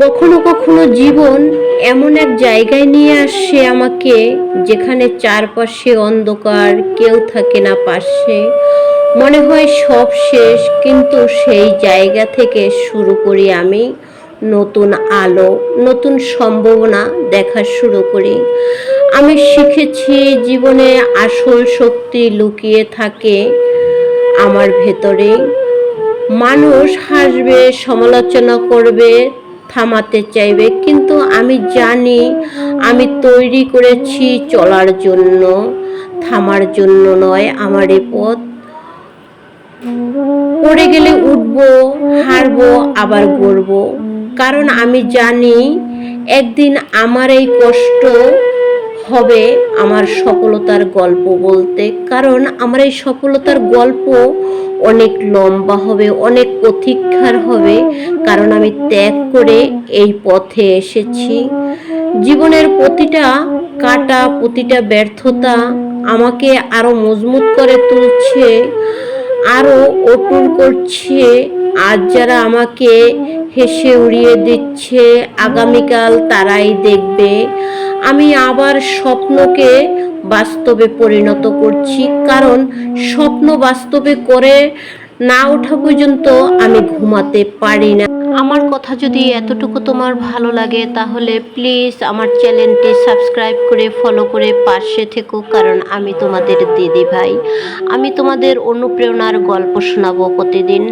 কখনো কখনো জীবন এমন এক জায়গায় নিয়ে আসে আমাকে, যেখানে চারপাশে অন্ধকার, কেউ থাকে না পাশে। মনে হয় সব শেষ, কিন্তু সেই জায়গা থেকে শুরু করি আমি নতুন আলো, নতুন সম্ভাবনা দেখা শুরু করি। আমি শিখেছি জীবনে আসল শক্তি লুকিয়ে থাকে আমার ভেতরে। মানুষ হাসবে, সমালোচনা করবে, থামাতে চাইবে, কিন্তু আমি জানি আমি তৈরি করেছি চলার জন্য, থামার জন্য নয়। আমার এই পথ, পড়ে গেলে উঠবো, হারবো, আবার গড়বো। কারণ আমি জানি একদিন আমার এই কষ্ট হবে আমার সফলতার গল্প বলতে। কারণ আমার এই সফলতার গল্প অনেক লম্বা হবে, অনেক প্রতীক্ষার হবে। কারণ আমি ত্যাগ করে এই পথে এসেছি। জীবনের প্রতিটা কাটা, প্রতিটা ব্যর্থতা আমাকে আরো মজবুত করে তুলছে, আরো অটুট করছে। আজ যারা আমাকে হেসে উড়িয়ে দিচ্ছে, আগামীকাল তারাই দেখবে আমি আবার স্বপ্নকে বাস্তবে পরিণত করছি। কারণ স্বপ্ন বাস্তবে করে না ওঠা পর্যন্ত আমি ঘুমাতে পারি না। আমার কথা যদি এতটুকু তোমার ভালো লাগে, তাহলে প্লিজ আমার চ্যানেলটি সাবস্ক্রাইব করে ফলো করে পাশে থেকো। কারণ আমি তোমাদের দিদি ভাই, আমি তোমাদের অনুপ্রেরণার গল্প শোনাবো প্রতিদিন।